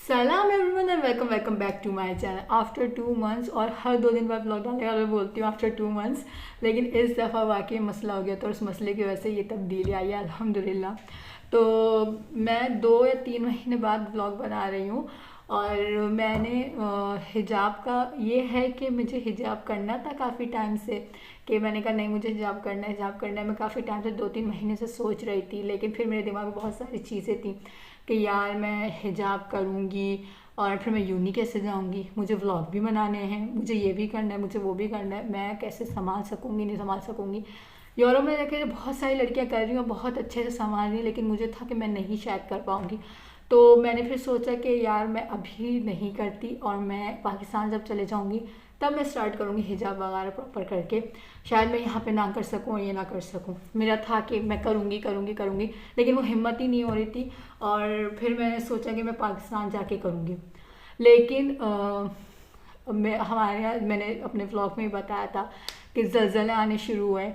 सलाम everyone and welcome back to my channel after 2 months. और हर 2 दिन बाद ब्लॉग डालने वाला बोलती हूँ आफ्टर 2 मंथ्स, लेकिन इस दफ़ा वाकई मसला हो गया। तो उस मसले की वजह से ये तब्दीली आई है अल्हम्दुलिल्लाह। तो मैं 2 या 3 महीने बाद ब्लॉग बना रही हूँ। और मैंने हिजाब का ये है कि मुझे हिजाब करना था काफ़ी टाइम से, कि मैंने कहा नहीं मुझे हिजाब करना है। मैं काफ़ी टाइम से 2-3 महीने से सोच रही थी, लेकिन फिर मेरे दिमाग में बहुत सारी चीज़ें थी कि यार मैं हिजाब करूँगी और फिर मैं यूनी कैसे जाऊँगी, मुझे व्लॉग भी बनाने हैं, मुझे ये भी करना है, मुझे वो भी करना है, मैं कैसे संभाल सकूँगी नहीं संभाल सकूँगी। यूरोप में जाके बहुत सारी लड़कियां कर रही हैं, बहुत अच्छे से संभाल रही हैं, लेकिन मुझे था कि मैं नहीं शायद कर पाऊँगी। तो मैंने फिर सोचा कि यार मैं अभी नहीं करती और मैं पाकिस्तान जब चले जाऊँगी तब मैं स्टार्ट करूँगी हिजाब वगैरह प्रॉपर करके। शायद मैं यहाँ पे ना कर सकूँ और ये ना कर सकूँ। मेरा था कि मैं करूँगी करूँगी करूँगी, लेकिन वो हिम्मत ही नहीं हो रही थी। और फिर मैंने सोचा कि मैं पाकिस्तान जाके करूँगी। लेकिन हमारे यहाँ मैंने अपने व्लॉग में ही बताया था कि ज़लज़ले आने शुरू हुए।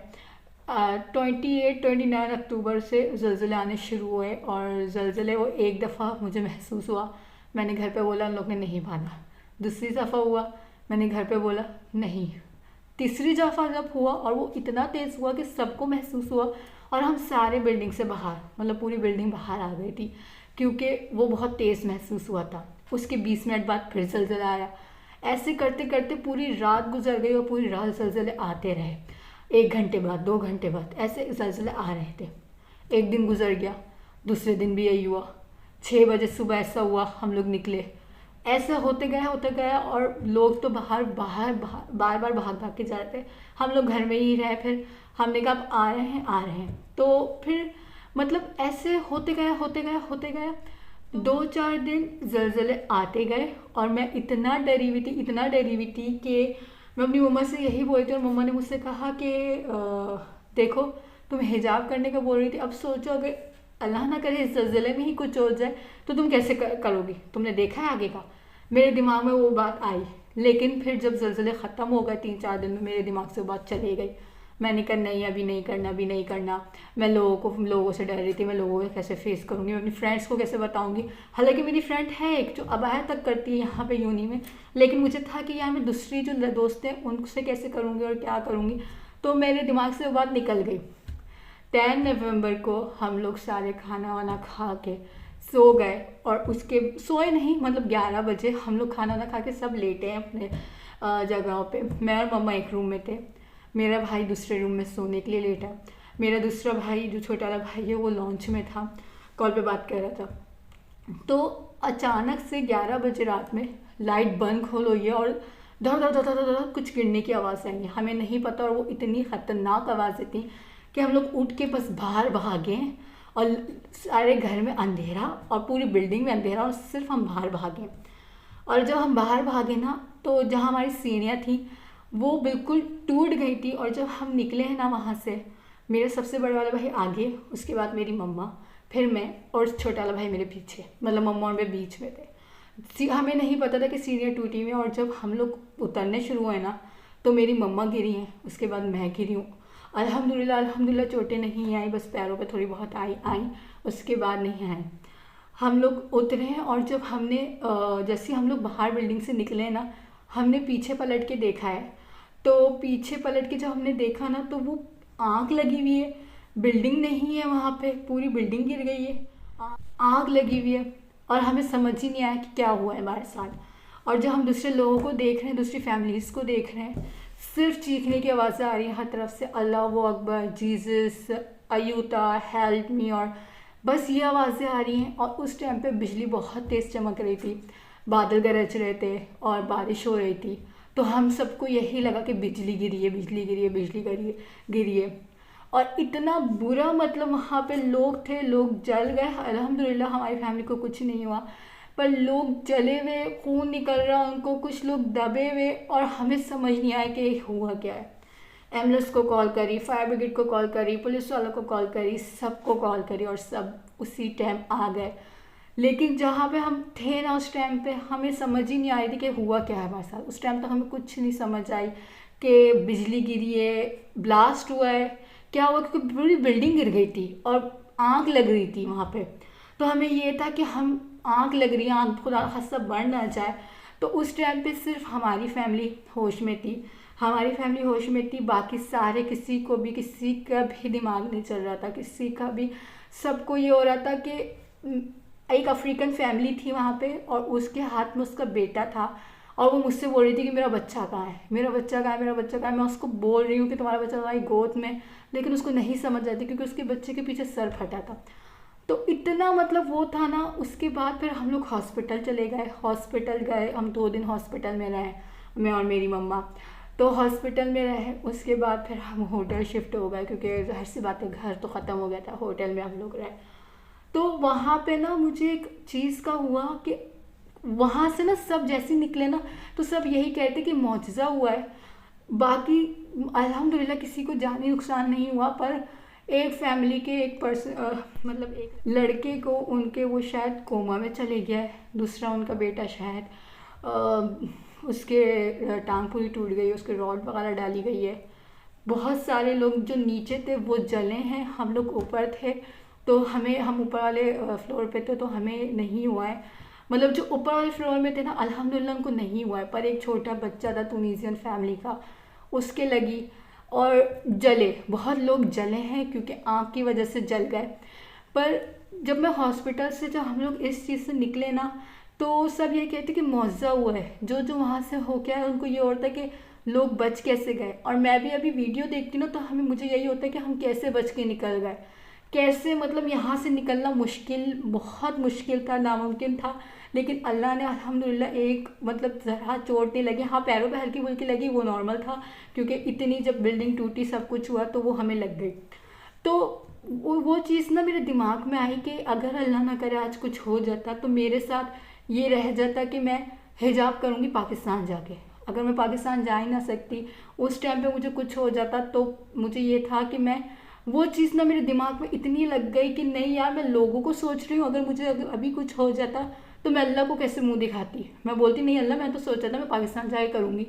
28-29 अक्टूबर से ज़लज़ले आने शुरू हुए और ज़लज़ले वो एक दफ़ा मुझे महसूस हुआ, मैंने घर पे बोला, उन लोग ने नहीं माना। दूसरी दफ़ा हुआ, मैंने घर पे बोला नहीं। तीसरी दफ़ा जब हुआ और वो इतना तेज़ हुआ कि सबको महसूस हुआ और हम सारे बिल्डिंग से बाहर, मतलब पूरी बिल्डिंग बाहर आ गई थी, क्योंकि वो बहुत तेज़ महसूस हुआ था। उसके 20 मिनट बाद फिर ज़लज़ला आया। ऐसे करते करते पूरी रात गुजर गई और पूरी रात ज़लज़ले आते रहे। 1 घंटे बाद, 2 घंटे बाद ऐसे ज़लज़ले आ रहे थे। एक दिन गुजर गया, दूसरे दिन भी यही हुआ। 6 बजे सुबह ऐसा हुआ, हम लोग निकले, ऐसे होते गया और लोग तो बाहर बाहर बार बार भाग भाग के जा रहे थे। हम लोग घर में ही रहे। फिर हमने कहा अब आ रहे हैं आ रहे हैं। तो फिर मतलब ऐसे होते गया 2-4 दिन ज़लज़ले आते गए और मैं इतना डरी हुई थी कि मैं अपनी मम्मा से यही बोलती हूँ। और मम्मा ने मुझसे कहा कि देखो तुम हिजाब करने का बोल रही थी, अब सोचो अगर अल्लाह ना करे इस ज़लज़ले में ही कुछ हो जाए तो तुम कैसे करोगी, तुमने देखा है आगे का। मेरे दिमाग में वो बात आई, लेकिन फिर जब ज़लज़ले ख़त्म हो गए 3-4 दिन में, मेरे दिमाग से वो बात चली गई। मैंने कहा नहीं अभी नहीं करना, अभी नहीं करना। मैं लोगों से डर रही थी, मैं लोगों को कैसे फेस करूँगी, मैं अपनी फ्रेंड्स को कैसे बताऊँगी। हालांकि मेरी फ्रेंड है एक जो अबाया तक करती है यहाँ पे यूनी में, लेकिन मुझे था कि यार मैं दूसरी जो दोस्त हैं उनसे कैसे करूँगी और क्या करूँगी। तो मेरे दिमाग से वो बात निकल गई। 10 नवंबर को हम लोग सारे खाना वाना खा के सो गए। और उसके सोए नहीं, मतलब 11 बजे हम लोग खाना वाना खा के सब लेटे हैं अपने जगहों पे। मैं और मम्मा एक रूम में थे, मेरा भाई दूसरे रूम में सोने के लिए लेटा। मेरा दूसरा भाई जो छोटा वाला भाई है वो लॉन्च में था, कॉल पे बात कर रहा था। तो अचानक से 11 बजे रात में लाइट बंद खोल हुई है और धड़ धड़ धड़ धड़ धड़ कुछ गिरने की आवाज़ आई है, हमें नहीं पता। और वो इतनी ख़तरनाक आवाज़ें थी कि हम लोग उठ के बस बाहर भागे। और सारे घर में अंधेरा और पूरी बिल्डिंग में अंधेरा और सिर्फ हम बाहर भागे। और जब हम बाहर भागे ना, तो जहाँ हमारी सीढ़ियाँ थी वो बिल्कुल टूट गई थी। और जब हम निकले हैं ना वहाँ से, मेरा सबसे बड़ा वाला भाई आगे, उसके बाद मेरी मम्मा, फिर मैं और छोटा वाला भाई मेरे पीछे, मतलब मम्मा और मैं बीच में थे। हमें नहीं पता था कि सीढ़ियाँ टूटी हुई हैं। और जब हम लोग उतरने शुरू हुए ना, तो मेरी मम्मा गिरी हैं, उसके बाद मैं गिरी हूँ। अल्हम्दुलिल्लाह चोटें नहीं आई, बस पैरों पे थोड़ी बहुत आई, उसके बाद नहीं आई। हम लोग उतरे हैं और जब हमने जैसे हम लोग बाहर बिल्डिंग से निकले ना, हमने पीछे पलट के देखा है। तो पीछे पलट के जब हमने देखा ना, तो वो आग लगी हुई है, बिल्डिंग नहीं है वहाँ पे, पूरी बिल्डिंग गिर गई है, आग लगी हुई है। और हमें समझ ही नहीं आया कि क्या हुआ है हमारे साथ। और जब हम दूसरे लोगों को देख रहे हैं, दूसरी फैमिलीज़ को देख रहे हैं, सिर्फ चीखने की आवाज़ें आ रही हैं हर तरफ से, अल्लाह अकबर, जीसस, अयूता, हेल्प मी, और बस ये आवाज़ें आ रही हैं। और उस टाइम पे बिजली बहुत तेज़ चमक रही थी, बादल गरज रहे थे और बारिश हो रही थी। तो हम सबको यही लगा कि बिजली गिरी है, बिजली गिरी है, बिजली गिरी है। और इतना बुरा, मतलब वहाँ पे लोग थे, लोग जल गए। अल्हम्दुलिल्लाह हमारी फैमिली को कुछ नहीं हुआ, पर लोग जले हुए, खून निकल रहा उनको, कुछ लोग दबे हुए। और हमें समझ नहीं आया कि हुआ क्या है। एम्बुलेंस को कॉल करी, फायर ब्रिगेड को कॉल करी, पुलिस वालों को कॉल करी, सबको कॉल करी और सब उसी टाइम आ गए। लेकिन जहाँ पे हम थे ना, उस टाइम पे हमें समझ ही नहीं आ रही थी कि हुआ क्या है हमारे साथ। उस टाइम तक हमें कुछ नहीं समझ आई कि बिजली गिरी है, ब्लास्ट हुआ है, क्या हुआ, क्योंकि पूरी बिल्डिंग गिर गई थी और आग लग रही थी वहाँ पे। तो हमें ये था कि हम आँख लग रही है, आँख खुदा खास्ता बढ़ ना जाए। तो उस टाइम पे सिर्फ हमारी फैमिली होश में थी, हमारी फैमिली होश में थी, बाकी सारे किसी को भी, किसी का भी दिमाग नहीं चल रहा था, किसी का भी। सबको ये हो रहा था कि एक अफ्रीकन फैमिली थी वहाँ पे और उसके हाथ में उसका बेटा था और वो मुझसे बोल रही थी कि मेरा बच्चा कहाँ है, मेरा बच्चा कहाँ है, मेरा बच्चा कहाँ है। मैं उसको बोल रही हूँ कि तुम्हारा बच्चा तुम्हारी गोद में, लेकिन उसको नहीं समझ आती क्योंकि उसके बच्चे के पीछे सर फटा था। तो इतना मतलब वो था ना। उसके बाद फिर हम लोग हॉस्पिटल चले गए, हॉस्पिटल गए, हम 2 दिन हॉस्पिटल में रहे, मैं और मेरी मम्मा। तो हॉस्पिटल में रहे, उसके बाद फिर हम होटल शिफ्ट हो गए क्योंकि ज़ाहिर सी बात है घर तो ख़त्म हो गया था, होटल में हम लोग रहे। तो वहाँ पे ना मुझे एक चीज़ का हुआ कि वहाँ से ना सब जैसे निकले ना तो सब यही कहते कि मौजज़ा हुआ है। बाकी अल्हम्दुलिल्लाह किसी को जानी नुकसान नहीं हुआ, पर एक फैमिली के एक पर्सन मतलब एक लड़के को उनके वो शायद कोमा में चले गया है, दूसरा उनका बेटा शायद उसके टांग पूरी टूट गई, उसके रॉड वगैरह डाली गई है। बहुत सारे लोग जो नीचे थे वो जले हैं, हम लोग ऊपर थे तो हम ऊपर वाले फ्लोर पे थे तो हमें नहीं हुआ है। मतलब जो ऊपर वाले फ्लोर में थे ना अल्हम्दुलिल्लाह उनको नहीं हुआ है, पर एक छोटा बच्चा था तुनीसियन फैमिली का, उसके लगी। और जले, बहुत लोग जले हैं क्योंकि आँख की वजह से जल गए। पर जब मैं हॉस्पिटल से जब हम लोग इस चीज़ से निकले ना तो सब ये कहते कि मुआवजा हुआ है, जो जो वहाँ से हो गया है उनको ये होता है कि लोग बच कैसे गए। और मैं भी अभी वीडियो देखती हूँ तो मुझे यही होता है कि हम कैसे बच के निकल गए, कैसे मतलब यहाँ से निकलना मुश्किल, बहुत मुश्किल था, नामुमकिन था। लेकिन अल्लाह ने अल्हम्दुलिल्लाह एक मतलब ज़रा चोट नहीं लगी, हाँ पैरों पे हल्की फुल्की लगी, वो नॉर्मल था क्योंकि इतनी जब बिल्डिंग टूटी सब कुछ हुआ तो वो हमें लग गई। तो वो चीज़ ना मेरे दिमाग में आई कि अगर अल्लाह ना करे आज कुछ हो जाता तो मेरे साथ ये रह जाता कि मैं हिजाब करूँगी पाकिस्तान जाके। अगर मैं पाकिस्तान जा ही ना सकती, उस टाइम पे मुझे कुछ हो जाता तो मुझे ये था कि मैं वो चीज़ ना मेरे दिमाग में इतनी लग गई कि नहीं यार मैं लोगों को सोच रही हूँ, अगर मुझे अभी कुछ हो जाता तो मैं अल्लाह को कैसे मुंह दिखाती। मैं बोलती नहीं अल्लाह मैं तो सोचा था मैं पाकिस्तान जाके करूँगी।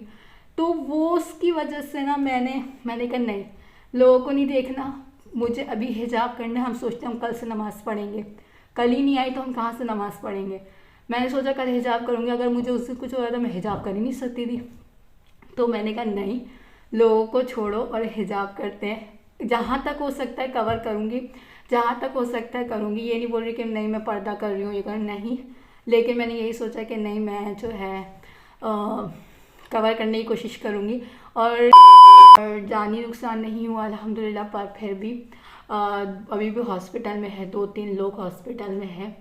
तो वो उसकी वजह से ना मैंने कहा नहीं, लोगों को नहीं देखना, मुझे अभी हिजाब करना है। हम सोचते हैं हम कल से नमाज़ पढ़ेंगे, कल ही नहीं आई तो हम कहाँ से नमाज़ पढ़ेंगे। मैंने सोचा कल हिजाब करूँगी, अगर मुझे उससे कुछ हो रहा था मैं हिजाब कर ही नहीं सकती थी। तो मैंने कहा नहीं, लोगों को छोड़ो और हिजाब करते हैं, जहाँ तक हो सकता है कवर करूँगी, जहाँ तक हो सकता है करूँगी। ये नहीं बोल रही कि नहीं मैं पर्दा कर रही हूँ ये कर, नहीं। लेकिन मैंने यही सोचा कि नहीं मैं जो है कवर करने की कोशिश करूँगी और जानी नुकसान नहीं हुआ अल्हम्दुलिल्लाह। पर फिर भी अभी भी हॉस्पिटल में है, 2-3 लोग हॉस्पिटल में हैं।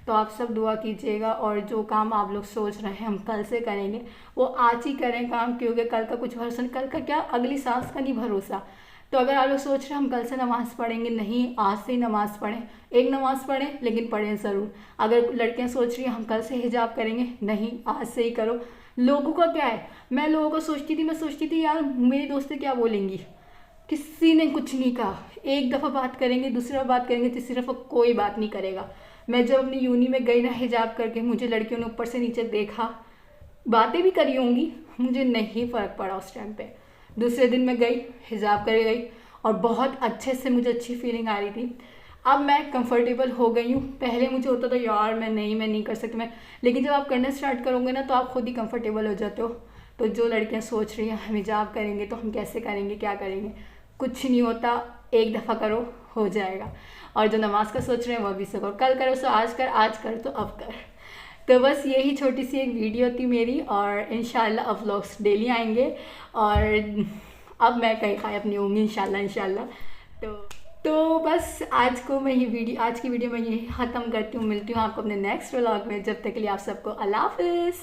तो आप सब दुआ कीजिएगा और जो काम आप लोग सोच रहे हैं हम कल से करेंगे वो आज ही करें काम, क्योंकि कल का कुछ भरोसा नहीं, कल का क्या अगली सांस का नहीं भरोसा। तो अगर आप लोग सोच रहे हैं हम कल से नमाज़ पढ़ेंगे, नहीं आज से ही नमाज़ पढ़ें, एक नमाज़ पढ़ें लेकिन पढ़ें ज़रूर। अगर लड़कियां सोच रही हैं हम कल से हिजाब करेंगे, नहीं आज से ही करो। लोगों का क्या है, मैं लोगों को मैं सोचती थी यार मेरी दोस्तें क्या बोलेंगी, किसी ने कुछ नहीं कहा। एक दफ़ा बात करेंगे, दूसरी बार बात करेंगे, तीसरी दफ़ा कोई बात नहीं करेगा। मैं जब अपनी यूनी में गई ना हिजाब करके, मुझे लड़कियों ने ऊपर से नीचे देखा, बातें भी करी होंगी, मुझे नहीं फ़र्क पड़ा उस टाइम पे। दूसरे दिन मैं गई, हिजाब कर गई और बहुत अच्छे से मुझे अच्छी फीलिंग आ रही थी। अब मैं कंफर्टेबल हो गई हूँ। पहले मुझे होता था यार मैं नहीं कर सकती मैं, लेकिन जब आप करना स्टार्ट करोगे ना तो आप खुद ही कंफर्टेबल हो जाते हो। तो जो लड़कियाँ सोच रही हैं हम हिजाब करेंगे तो हम कैसे करेंगे, क्या करेंगे, कुछ नहीं होता, एक दफ़ा करो हो जाएगा। और जो नमाज का सोच रहे हैं वह भी सको, कल करो सो आज कर तो अब कर। तो बस यही छोटी सी एक वीडियो थी मेरी और इंशाल्लाह अब व्लॉग्स डेली आएंगे और अब मैं कहीं खाए अपनी होंगी इंशाल्लाह। तो बस आज की वीडियो मैं यही ख़त्म करती हूँ। मिलती हूँ आपको अपने नेक्स्ट व्लॉग में, जब तक के लिए आप सबको अल्लाह हाफ़िज़।